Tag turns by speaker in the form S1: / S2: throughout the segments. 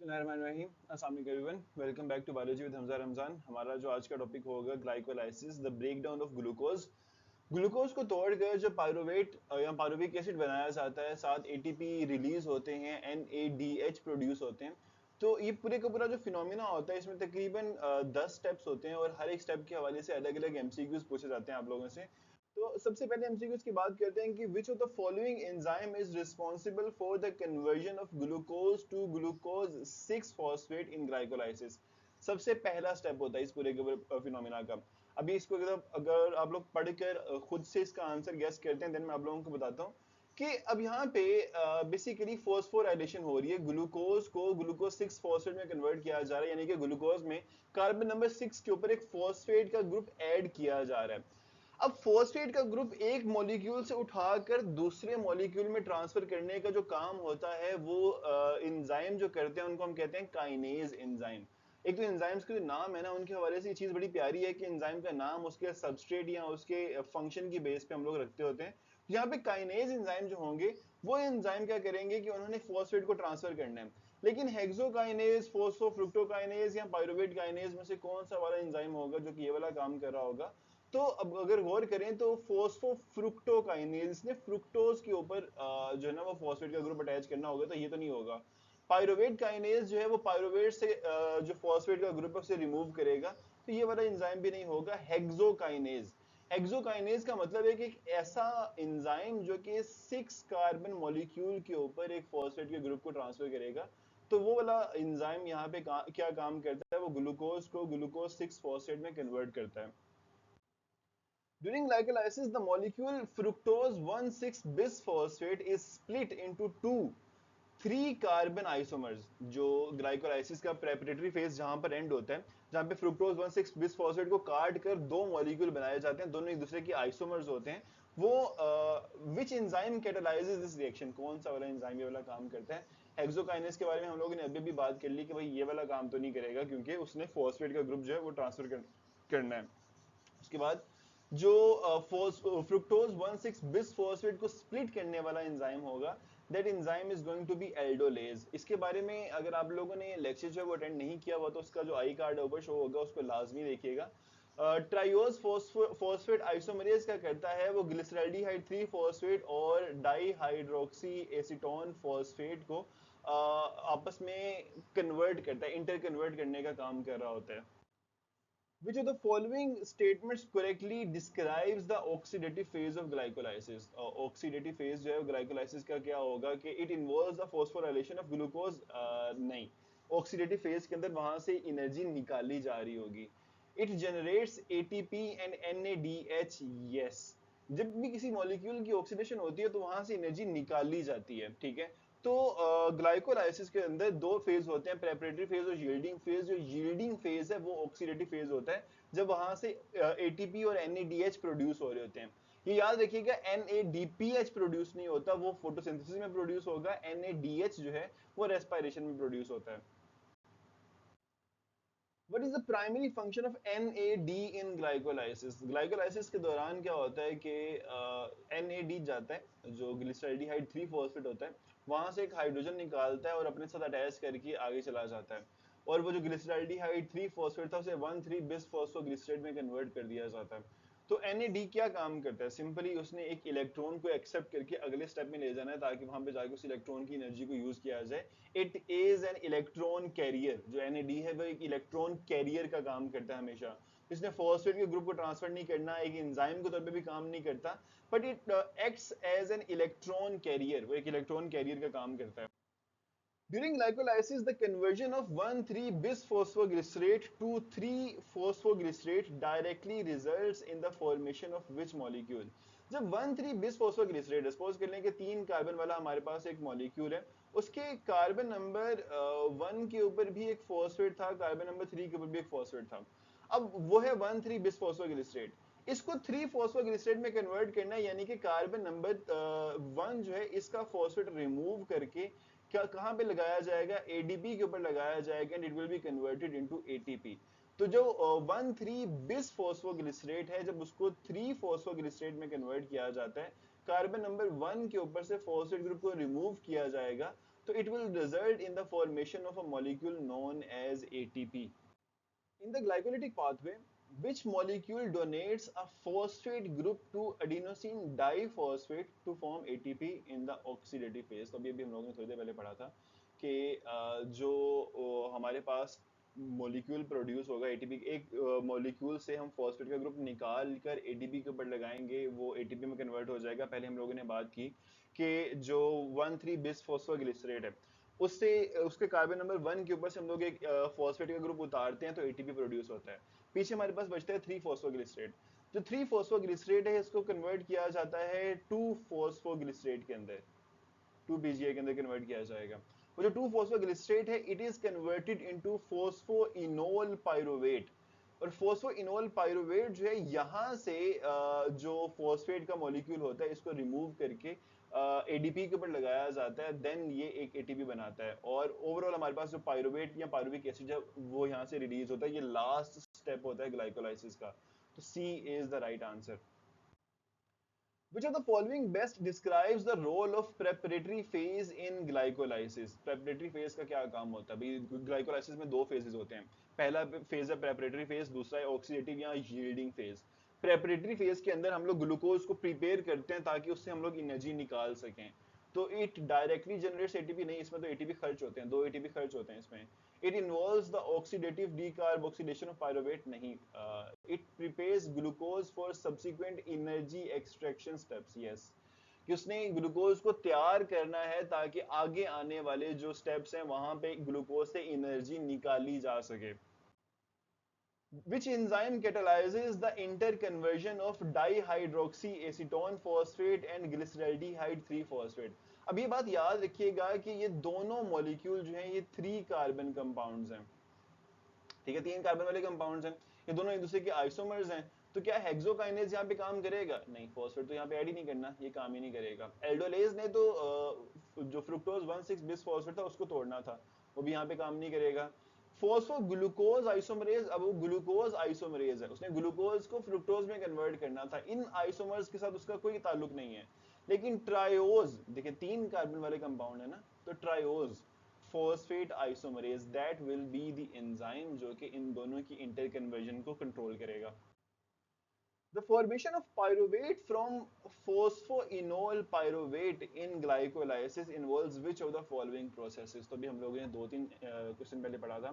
S1: बिस्मिल्लाहिर्रहमानिर्रहीम। अस्सलाम वालेकुम everyone, welcome back to biology with Hamza Ramzan. हमारा जो आज का टॉपिक होगा glycolysis, the breakdown of glucose. Glucose को तोड़कर जब पायरुवेट या पायरुविक एसिड बनाया जाता है, साथ एटीपी रिलीज होते हैं, एनएडीएच प्रोड्यूस होते हैं। तो ये पूरे का पूरा जो फिनोमिना होता है, इसमें तकरीबन 10 स्टेप्स होते हैं और हर एक स्टेप के हवाले से अलग अलग एमसीक्यूज पूछे जाते हैं आप लोगों से। तो सबसे पहले एमसीक्यूज की बात करते हैं कि which of the following enzyme is responsible for the conversion of glucose to glucose 6 phosphate in glycolysis. सबसे पहला स्टेप होता है इस पूरे के फिनोमिना का। अभी इसको अगर आप लोग पढ़कर खुद से इसका आंसर गेस करते हैं, देन मैं आप लोगों को बताता हूँ कि अब यहाँ पे बेसिकली फॉस्फोराइलेशन हो रही है। ग्लूकोज को ग्लूकोज 6 फॉस्फेट में कन्वर्ट किया जा रहा है, यानी कि ग्लूकोज में कार्बन नंबर 6 के ऊपर एक फॉस्फेट का ग्रुप ऐड किया जा रहा है। अब फॉस्फेट का ग्रुप एक मॉलिक्यूल से उठाकर दूसरे मॉलिक्यूल में ट्रांसफर करने का जो काम होता है, वो एंजाइम जो करते हैं उनको हम कहते हैं काइनेज एंजाइम। एक तो एंजाइम्स के जो नाम है ना, उनके हवाले से ये चीज बड़ी प्यारी है कि एंजाइम का नाम उसके सबस्ट्रेट या उसके फंक्शन की बेस पे हम लोग रखते होते हैं। तो यहाँ पे काइनेज एंजाइम जो होंगे, वो एंजाइम क्या करेंगे कि उन्होंने फॉस्फेट को ट्रांसफर करना है। लेकिन हेक्सोकाइनेज, फोस्फोफ्रुक्टोकाइनेज या पाइरुवेट काइनेज में से कौन सा वाला एंजाइम होगा जो कि ये वाला काम कर रहा होगा? तो अब अगर गौर करें तो फोस्फोफ्रुक्टोकाइनेज ने फ्रुक्टोज के ऊपर जो है ना वो फॉस्फेट का ग्रुप अटैच करना होगा, तो ये तो नहीं होगा। पाइरुवेट काइनेज जो है वो पाइरुवेट से जो फॉस्फेट का ग्रुप है उसे रिमूव करेगा, तो ये वाला एंजाइम भी नहीं होगा। हेक्सोकाइनेज, हेक्सोकाइनेज का मतलब है कि एक ऐसा एंजाइम जो कि 6 कार्बन मॉलिक्यूल के ऊपर एक फॉस्फेट के ग्रुप को ट्रांसफर करेगा। तो वो वाला एंजाइम यहाँ पे क्या काम करता है, वो ग्लूकोज को ग्लूकोज 6 फॉस्फेट में कन्वर्ट करता है। During glycolysis, the molecule fructose 1,6-bisphosphate is split into two 3 carbon isomers. जो ग्लाइकोलाइसिस का प्रेपरेटरी फेज जहां पर एंड होता है, जहां पे फ्रुक्टोज 1,6 बिसफॉस्फेट को काट कर दो मॉलिक्यूल बनाए जाते हैं, दोनों एक दूसरे की आइसोमर्स होते हैं। वो विच एंजाइम कैटालाइजेस दिस रिएक्शन, कौन सा वाला एंजाइम ये वाला काम करता है? हेक्सोकाइनेस के बारे में हम लोगों ने अभी भी बात कर ली कि भाई ये वाला काम तो नहीं करेगा, क्योंकि उसने फॉस्फेट का ग्रुप जो है वो करना है। उसके बाद जो फ्रुक्टोज 1,6 बिसफॉस्फेट को स्प्लिट करने वाला एंजाइम होगा, that enzyme is going to be aldolase. इसके बारे में अगर आप लोगों ने लेक्चर जो है वो अटेंड नहीं किया हुआ, तो उसका जो आई कार्ड ऊपर शो होगा उसको लाजमी देखिएगा। ट्राइयोज फॉस्फेट आइसोमरेज क्या करता है, वो ग्लिसरल्डिहाइड 3 फॉस्फेट और डाईहाइड्रोक्सी एसीटोन फॉस्फेट को आपस में कन्वर्ट करता है, इंटर कन्वर्ट करने का काम कर रहा होता है। Which of the following statements correctly describes the oxidative phase of glycolysis? Oxidative phase जो है glycolysis का क्या होगा कि it involves the phosphorylation of glucose? नहीं, oxidative phase के अंदर वहां से एनर्जी निकाली जा रही होगी। It generates ATP and NADH? Yes. जब भी किसी मॉलिक्यूल की ऑक्सीडेशन होती है तो वहां से एनर्जी निकाली जाती है, ठीक है। तो ग्लाइकोलाइसिस के अंदर दो फेज होते हैं, प्रेपरेटरी फेज और यील्डिंग फेज। जो यील्डिंग फेज है वो ऑक्सीडेटिव फेज होता है, जब वहां से एटीपी और एनएडीएच प्रोड्यूस हो रहे होते हैं। ये याद रखिएगा, एनएडीपीएच प्रोड्यूस नहीं होता, वो फोटोसिंथेसिस में प्रोड्यूस होगा। एनएडीएच जो है वो रेस्पिरेशन में प्रोड्यूस होता है। What is the primary function of NAD in glycolysis? Glycolysis के दौरान क्या होता है कि NAD जाता है, जो ग्लिसरल्डिहाइड 3 फॉस्फेट होता है, वहां से एक हाइड्रोजन निकालता है और अपने साथ अटैच करके आगे चला जाता है। और वो जो ग्लिसरल्डिहाइड 3 फॉस्फेट था उसे 1,3 बिस फॉस्फोग्लिसरेट में कन्वर्ट कर दिया जाता है। तो NAD क्या काम करता है? सिंपली उसने एक इलेक्ट्रॉन को एक्सेप्ट करके अगले स्टेप में ले जाना है, ताकि वहां पे जाके उस इलेक्ट्रॉन की एनर्जी को यूज किया जाए। It is an electron career. जो एनएडी है वो एक इलेक्ट्रॉन कैरियर का काम करता है हमेशा। इसने फॉस्फेट के ग्रुप को ट्रांसफर नहीं करना, एक एंजाइम के तौर पे भी काम नहीं करता, but it acts as an electron carrier. वो एक इलेक्ट्रॉन कैरियर का काम करता है। During glycolysis, the conversion of 1,3-bisphosphoglycerate to 3-phosphoglycerate directly results in the formation of which molecule? जब 1,3-bisphosphoglycerate, सपोज कर लें कि 3 कार्बन वाला हमारे पास एक मॉलिक्यूल है, उसके कार्बन नंबर 1 के ऊपर भी एक फॉस्फेट था, कार्बन नंबर 3 के ऊपर भी एक फॉस्फेट था। अब वो है 1,3-bisphosphoglycerate। इसको 3 फॉस्फोग्लिसरेट में कन्वर्ट करना है, यानी कि कार्बन नंबर 1 जो है इसका फॉस्फेट रिमूव करके क्या कहां पे लगाया जाएगा? एडीपी के ऊपर लगाया जाएगा, and it will be converted into ATP. तो जो 1,3-बिस फॉस्फोग्लिसरेट है, जब उसको 3 फॉस्फोग्लिसरेट में कन्वर्ट किया जाता है, कार्बन नंबर 1 के ऊपर से फॉस्फेट ग्रुप को रिमूव किया जाएगा, तो it will result in the formation of a molecule known as ATP. In the glycolytic pathway, which molecule donates a phosphate group to adenosine diphosphate to form ATP in the oxidative phase? तो अभी हम लोगों ने थोड़ी देर पहले पढ़ा था कि जो हमारे पास मॉलिक्यूल प्रोड्यूस होगा एटीपी, एक मॉलिक्यूल से हम फॉस्फेट का ग्रुप निकाल कर एटीपी के ऊपर लगाएंगे, वो एटीपी में कन्वर्ट हो जाएगा। पहले हम लोगों ने बात की कि जो 1,3 बिसफॉस्फोग्लिसरेट है, उससे उसके कार्बन नंबर 1 के ऊपर से हम लोग एक फॉस्फेट का ग्रुप उतारते हैं तो एटीपी प्रोड्यूस होता है। पीछे हमारे पास बचता है 3 फॉस्फोग्लिसरेट। जो 3 फॉस्फोग्लिसरेट है इसको कन्वर्ट किया जाता है 2 फॉस्फोग्लिसरेट के अंदर, 2 PGI के अंदर कन्वर्ट किया जाएगा। वो जो 2 फॉस्फोग्लिसरेट है, it is converted into phosphoenol pyruvate. और फोस्फोइनोल पाइरुवेट जो है यहाँ से जो फॉस्फेट का मॉलिक्यूल होता है इसको रिमूव करके एडीपी के ऊपर लगाया जाता है, देन ये एक एटीपी बनाता है। और ओवरऑल हमारे पास जो पाइरुवेट या पाइरुविक एसिड है वो यहाँ से रिलीज होता है। ये लास्ट स्टेप होता है ग्लाइकोलाइसिस का। तो C is the right answer. Which of the following best describes the role of preparatory phase in glycolysis? Preparatory phase का क्या काम होता है? भाई glycolysis में दो phases होते हैं। पहला phase है preparatory phase, दूसरा है oxidative या yielding phase। preparatory phase के अंदर हम लोग ग्लूकोज को प्रिपेयर करते हैं ताकि उससे हम लोग एनर्जी निकाल सकें। तो इट डायरेक्टली जनरेट्स एटीपी नहीं, इसमें तो एटीपी खर्च होते हैं, 2 एटीपी खर्च होते हैं इसमें। It involves the oxidative decarboxylation of pyruvate नहीं। It prepares glucose for subsequent energy extraction steps. Yes, कि उसने ग्लूकोज को तैयार करना है ताकि आगे आने वाले जो स्टेप्स हैं वहां पे ग्लूकोज से एनर्जी निकाली जा सके। Which enzyme catalyzes the interconversion of dihydroxyacetone phosphate and glyceraldehyde 3-phosphate? अब ये बात याद रखिएगा कि ये दोनों मॉलिक्यूल जो हैं ये 3 कार्बन कंपाउंड्स हैं। ठीक है, 3 कार्बन वाले कंपाउंड्स हैं, ये दोनों एक दूसरे के आइसोमर्स हैं। तो क्या हेक्सोकाइनेज यहाँ पे काम करेगा? नहीं, फॉस्फेट तो यहाँ पे ऐड ही नहीं करना, ये काम ही नहीं करेगा। एल्डोलेज ने तो जो फ्रुक्टोज 1,6 बिसफॉस्फेट था उसको तोड़ना था, वो भी यहाँ पे काम नहीं करेगा। फॉस्फोग्लूकोज आइसोमरेज, अब वो ग्लूकोज आइसोमरेज है, उसने ग्लूकोज को फ्रुक्टोज में कन्वर्ट करना था। इन आइसोमर्स के साथ उसका कोई ताल्लुक नहीं है। लेकिन ट्रायोज, देखिए 3 कार्बन वाले कंपाउंड है ना, तो triose phosphate isomerase that will be the enzyme जो कि इन दोनों की इंटरकन्वर्जन को कंट्रोल करेगा। The formation of pyruvate from phosphoenol pyruvate in glycolysis involves which of the following processes? तो भी हम लोगों ने 2-3 क्वेश्चन पहले पढ़ा था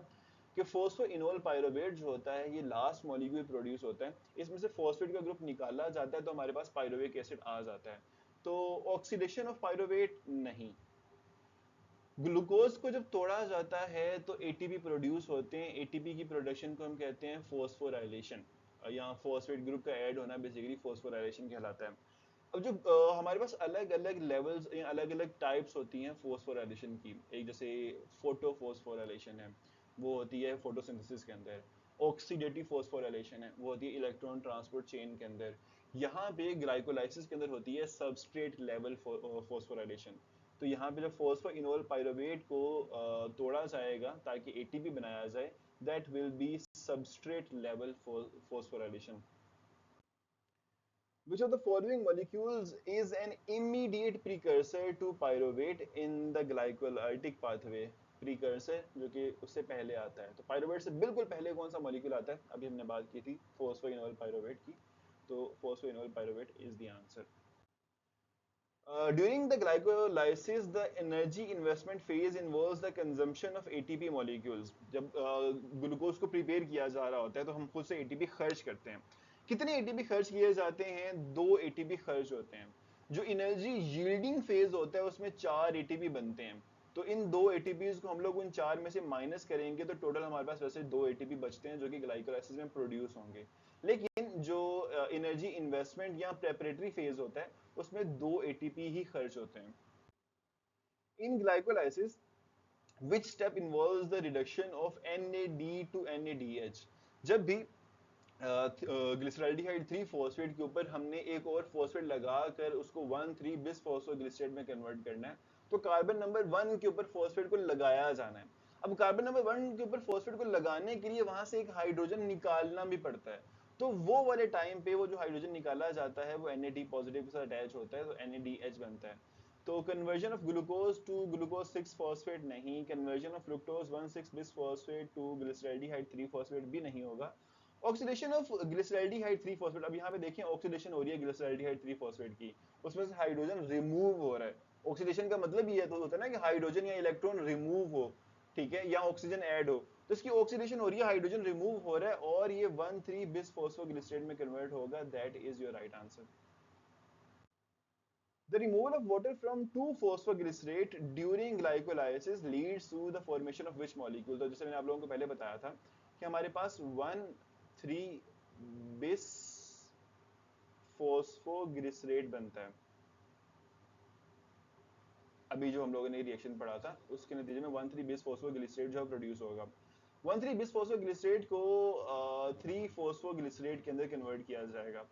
S1: कि फोस्फोइनोल पाइरुवेट जो होता है ये लास्ट मॉलिक्यूल प्रोड्यूस होता है, इसमें से फॉस्फेट का ग्रुप निकाला जाता है तो हमारे पास पाइरुविक एसिड आ जाता है। तो ऑक्सीडेशन ऑफ पाइरुवेट नहीं। ग्लूकोज को जब तोड़ा जाता है तो एटीपी प्रोड्यूस होते हैं, एटीपी की प्रोडक्शन को हम कहते हैं फोस्फोराइलेशन। यहाँ फॉस्फेट ग्रुप का ऐड होना बेसिकली फोस्फोराइलेशन कहलाता है। अब जो हमारे पास अलग अलग लेवल्स या अलग अलग टाइप्स होती हैं फोस्फोराइलेशन की, एक जैसे फोटोफोस्फोराइलेशन है, वो होती है फोटोसिंथेसिस के अंदर। ऑक्सीडेटिव फोस्फोराइलेशन है, वो होती है इलेक्ट्रॉन ट्रांसपोर्ट चेन के अंदर। यहाँ पे ग्लाइकोलाइसिस के अंदर होती है सबस्ट्रेट लेवल फोस्फोराइलेशन। तो यहाँ पे जब फोस्फोइनोल पाइरुवेट को तोड़ा जाएगा ताकि एटीपी बनाया जाए, that will be substrate level phosphorylation. Which of the following molecules is an immediate precursor to pyruvate in the glycolytic pathway? Precursor जो कि उससे पहले आता है, तो पाइरुवेट से बिल्कुल पहले कौन सा मॉलिक्यूल आता है? अभी हमने बात की थी फोस्फोइनोल पाइरुवेट की, तो phosphoenol pyruvate is the answer. During the glycolysis, the energy investment phase involves the consumption of ATP molecules. जब ग्लूकोज को प्रिपेयर किया जा रहा होता है तो हम खुद से एटीपी खर्च करते हैं। कितने एटीपी खर्च किए जाते हैं? 2 एटीपी खर्च होते हैं। जो एनर्जी यील्डिंग फेज होता है उसमें 4 एटीपी बनते हैं। तो इन 2 एटीपीज को हम लोग उन 4 में से माइनस करेंगे तो टोटल हमारे पास वैसे 2 एटीपी बचते हैं जो कि ग्लाइकोलाइसिस में प्रोड्यूस होंगे। लेकिन जो एनर्जी इन्वेस्टमेंट या प्रेपरेटरी फेज होता है उसमें 2 एटीपी ही खर्च होते हैं। इन glycolysis which step involves the reduction of NAD to NADH? जब भी ग्लिसरॉल्डिहाइड 3 फॉस्फेट के ऊपर हमने एक और फॉस्फेट लगाकर उसको 1,3 बिसफॉस्फोग्लिसरेट में कन्वर्ट करना है तो कार्बन नंबर 1 के ऊपर फॉस्फेट को लगाया जाना है। अब कार्बन नंबर 1 के ऊपर फॉस्फेट को लगाने के लिए वहां से एक हाइड्रोजन निकालना भी पड़ता है। तो वो वाले टाइम पे वो जो हाइड्रोजन निकाला जाता है वो NAD पॉजिटिव के साथ अटैच होता है तो NADH बनता है। तो conversion of glucose to glucose 6 phosphate नहीं, conversion of fructose 1,6 bis phosphate to ग्लिसरैल्डिहाइड 3 phosphate भी नहीं होगा। ऑक्सीडेशन ऑफ ग्लिसरैल्डिहाइड 3 फॉस्फेट, अब यहाँ पे देखें ऑक्सीडेशन हो रही है ग्लिसरैल्डिहाइड 3 फॉस्फेट की, उसमें से हाइड्रोजन रिमूव हो रहा है। ऑक्सीडेशन का मतलब ये तो होता है ना कि हाइड्रोजन या इलेक्ट्रॉन रिमूव हो, ठीक है, या ऑक्सीजन ऐड हो, तो इसकी ऑक्सीडेशन हो रही है, हाइड्रोजन रिमूव हो रहा है और ये 1,3 बिस फॉस्फोग्लिसरेट में कन्वर्ट होगा। That is your right answer. The removal of water from 2-phosphoglycerate during glycolysis leads to the formation of which molecule? तो जैसे मैंने आप लोगों को पहले बताया था कि हमारे पास 1,3 बिस फॉस्फोग्लिसरेट बनता है। अभी जो हम लोगों ने रिएक्शन पढ़ा था उसके नतीजे में 1,3 बिस फॉस्फोग्लिसरेट जो प्रोड्यूस होगा। 1,3 बिस फॉस्फोग्लिसरेट को 3 फॉस्फोग्लिसरेट के अंदर कन्वर्ट किया जाएगा।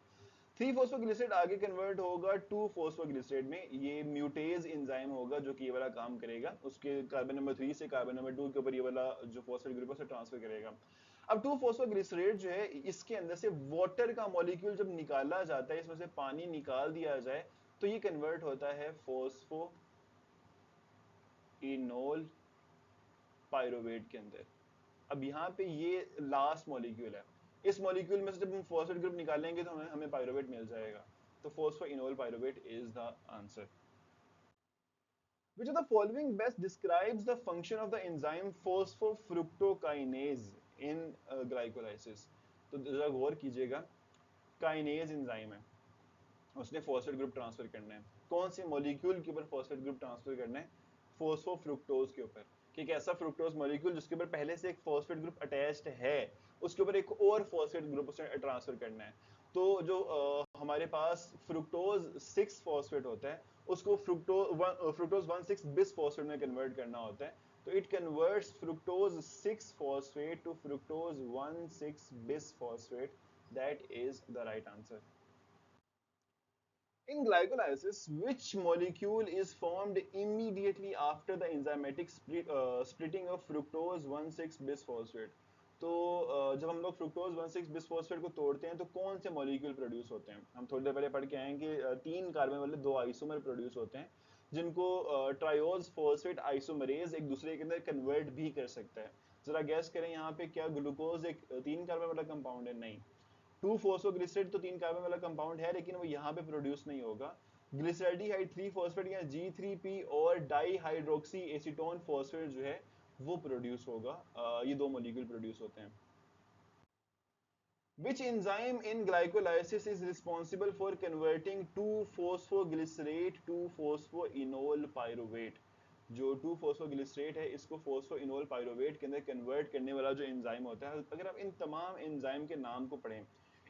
S1: 3 फॉस्फोग्लिसरेट आगे कन्वर्ट होगा 2 फॉस्फोग्लिसरेट में, ये म्यूटेज एंजाइम होगा जो कि ये वाला काम करेगा, उसके कार्बन नंबर 3 से कार्बन नंबर 2 के ऊपर ये वाला जो फॉस्फेट ग्रुप है उसे ट्रांसफर करेगा। अब 2 फॉस्फोग्लिसरेट जो है इसके अंदर से वाटर का मॉलिक्यूल जब निकाला जाता है, इसमें से पानी निकाल दिया जाए तो ये कन्वर्ट होता है फॉस्फो इनोल पायरोवेट के अंदर। अब यहाँ पे ये लास्ट मॉलिक्यूल है, इस मॉलिक्यूल में से जब हम फॉस्फेट ग्रुप निकालेंगे तो हमें पायरोवेट मिल जाएगा। तो phosphoenol pyruvate is the answer. Which of the following best describes the function of the enzyme phosphofructokinase in glycolysis? तो जरा गौर कीजिएगा, काइनेज एंजाइम है, उसने फॉस्फेट ग्रुप ट्रांसफर करना है, कौन से मॉलिक्यूल के ऊपर फॉस्फेट ग्रुप ट्रांसफर करना है? फोस्फोफ्रुक्टोज के ऊपर, कि एक ऐसा फ्रुक्टोज मॉलिक्यूल जिसके ऊपर पहले से एक फॉस्फेट ग्रुप अटैच्ड है, उसके ऊपर एक और फॉस्फेट ग्रुप उसने ट्रांसफर करना है। तो जो हमारे पास फ्रुक्टोज 6 फॉस्फेट होता है उसको फ्रुक्टोज 1,6 बिस फॉस्फेट में कन्वर्ट करना होता है, तो it converts fructose 6 phosphate to fructose 1,6 bis phosphate. That is the right answer. In glycolysis, which molecule is formed immediately after the enzymatic splitting of fructose 1,6 bisphosphate? तो जब हम लोग fructose 1,6 बिस्फोस्फेट को तोड़ते हैं तो कौन से मॉलिक्यूल प्रोड्यूस होते हैं? हम थोड़ी देर पहले पढ़ के आए हैं कि 3 कार्बन वाले 2 आइसोमर प्रोड्यूस होते हैं जिनको ट्रायोज फॉस्फेट आइसोमरेज एक दूसरे के अंदर कन्वर्ट भी कर सकता है। जरा गैस करें यहाँ पे, क्या ग्लूकोज एक 3 कार्बन वाला कंपाउंड है? नहीं। 2 फॉस्फोग्लिसरेट तो 3 कार्बन वाला कंपाउंड है लेकिन वो यहाँ पे प्रोड्यूस नहीं होगा। ग्लिसरैल्डिहाइड 3 फॉस्फेट या G3P और डाईहाइड्रोक्सी एसीटोन फॉस्फेट जो है वो प्रोड्यूस होगा। ये दो मॉलिक्यूल प्रोड्यूस होते हैं। Which enzyme in glycolysis is responsible for converting 2-phosphoglycerate to phosphoenol pyruvate? जो 2-phosphoglycerate है इसको phosphoenol pyruvate के अंदर कन्वर्ट करने वाला जो एंजाइम होता है, अगर आप इन तमाम एंजाइम के नाम को पढ़ें,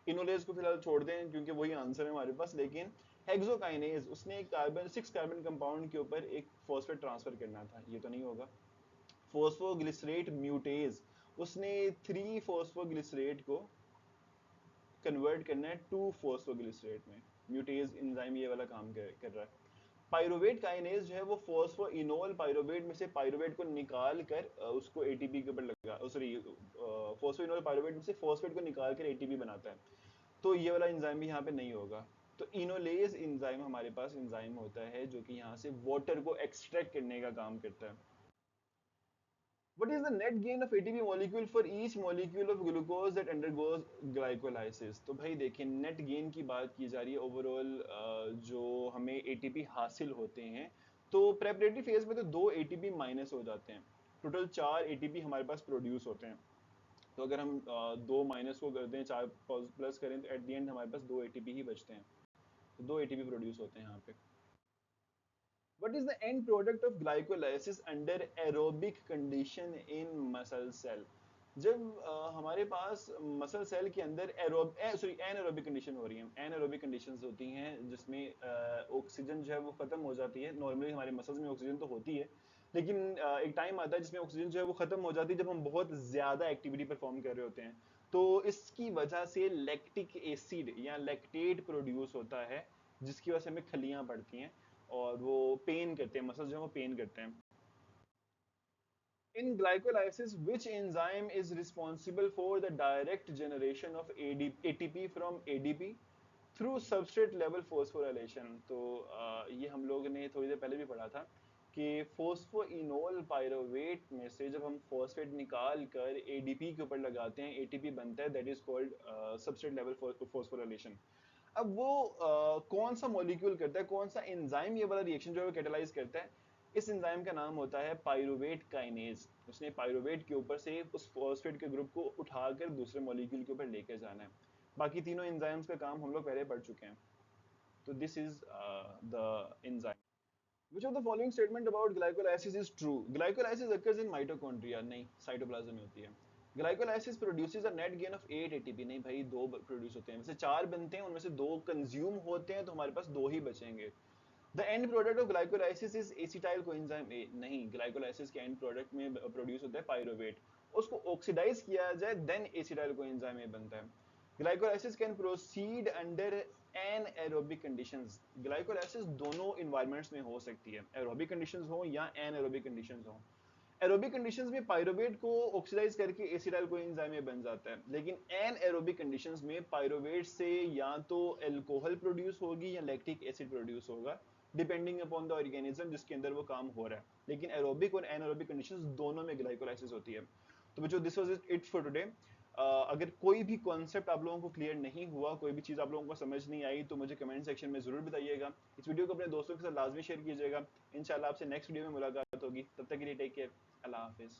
S1: इनोलेज को फिलहाल छोड़ दें क्योंकि वही आंसर है हमारे पास, लेकिन हेक्सोकाइनेज उसने एक कार्बन 6 कार्बन कंपाउंड के ऊपर एक फॉस्फेट ट्रांसफर करना था, ये तो नहीं होगा। फॉस्फोग्लिसरेट म्यूटेज उसने 3 फॉस्फोग्लिसरेट को कन्वर्ट करना है 2 फॉस्फोग्लिसरेट में, म्यूटेज एंजाइम ये वाला काम कर रहा है। पाइरुवेट काइनेज जो है वो फॉस्फोइनोल पाइरुवेट में से पाइरुवेट को निकाल कर उसको एटीपी के ऊपर लगा, सॉरी फॉस्फोइनोल पाइरुवेट में से फॉस्फेट को निकाल कर एटीपी बनाता है, तो ये वाला एंजाइम भी यहाँ पे नहीं होगा। तो इनोलेज एंजाइम हमारे पास एंजाइम होता है जो कि यहाँ से वाटर को एक्सट्रैक्ट करने का काम करता है। What is the net gain of ATP molecule for each molecule of glucose that undergoes glycolysis? तो भाई देखिए, नेट गेन की बात की जा रही है, ओवरऑल जो हमें एटीपी हासिल होते हैं, तो प्रेपरेटरी फेज में तो 2 एटीपी माइनस हो जाते हैं, टोटल 4 एटीपी हमारे पास प्रोड्यूस होते हैं। तो अगर हम 2 माइनस को कर दें 4 प्लस करें तो एट द एंड हमारे पास 2 एटीपी ही बचते हैं, तो 2 एटीपी प्रोड्यूस होते हैं यहाँ पे। What is the end product of glycolysis under aerobic condition in muscle cell? जब हमारे पास मसल सेल के अंदर एनारोबिक कंडीशन हो रही है, एनारोबिक कंडीशंस होती हैं जिसमें ऑक्सीजन जो है वो खत्म हो जाती है। नॉर्मली हमारे मसल्स में ऑक्सीजन तो होती है, लेकिन एक टाइम आता है जिसमें ऑक्सीजन जो है वो खत्म हो जाती है जब हम बहुत ज्यादा एक्टिविटी परफॉर्म कर रहे होते हैं, तो इसकी वजह से लैक्टिक एसिड या लैक्टेट प्रोड्यूस होता है जिसकी वजह से हमें खलियां पड़ती हैं और वो पेन करते हैं, मसल्स जो है वो पेन करते हैं। In glycolysis, which enzyme is responsible for the direct generation of ATP from ADP through substrate level phosphorylation. तो ये हम लोग ने थोड़ी देर पहले भी पढ़ा था कि फोस्फोइनोल पायरोवेट में से जब हम फॉस्फेट निकाल कर एडीपी के ऊपर लगाते हैं, एटीपी बनता है, that is called substrate level phosphorylation. अब वो कौन सा मॉलिक्यूल करता है, कौन सा एंजाइम ये वाला रिएक्शन जो है कैटालाइज करता है, इस एंजाइम का नाम होता है पायरुवेट काइनेज। उसने पायरुवेट के ऊपर से उस फॉस्फेट के ग्रुप को उठाकर दूसरे मॉलिक्यूल के ऊपर लेकर जाना है। बाकी तीनों एंजाइम्स का काम हम लोग पहले पढ़ चुके हैं। तो this is the enzyme. Which of the following statement about glycolysis is true? Glycolysis occurs in mitochondria. नहीं, साइटोप्लाज्म में होती है। Glycolysis produces a net gain of 8 ATP। नहीं भाई, दो प्रोड्यूस होते हैं, वैसे 4 बनते हैं, उनमें से 2 कंज्यूम होते हैं, तो हमारे पास 2 ही बचेंगे। The end product of glycolysis is acetyl coenzyme A। नहीं, glycolysis के end product में प्रोड्यूस होता है पायरुवेट, उसको ऑक्सीडाइज किया जाए देन acetyl coenzyme A बनता है। Glycolysis can proceed under anaerobic conditions। Glycolysis दोनों environments में हो सकती है, aerobic conditions हो या anaerobic conditions हो। एरोबिक कंडीशंस में पायरुवेट को ऑक्सीडाइज करके एसिटाइल कोएंजाइम में बन जाता है, लेकिन एनएरोबिक कंडीशंस में पायरुवेट से या तो अल्कोहल प्रोड्यूस होगी या लैक्टिक एसिड प्रोड्यूस होगा, डिपेंडिंग अपॉन द ऑर्गेनिज्म जिसके अंदर वो काम हो रहा है। लेकिन एरोबिक और एनएरोबिक कंडीशंस दोनों में ग्लाइकोलाइसिस होती है। तो बच्चों, this was it for today. अगर कोई भी कॉन्सेप्ट आप लोगों को क्लियर नहीं हुआ, कोई भी चीज़ आप लोगों को समझ नहीं आई, तो मुझे कमेंट सेक्शन में ज़रूर बताइएगा। इस वीडियो को अपने दोस्तों के साथ लाजमी शेयर कीजिएगा। इंशाल्लाह आपसे नेक्स्ट वीडियो में मुलाकात होगी, तब तक के लिए टेक केयर, अल्लाह हाफिज़।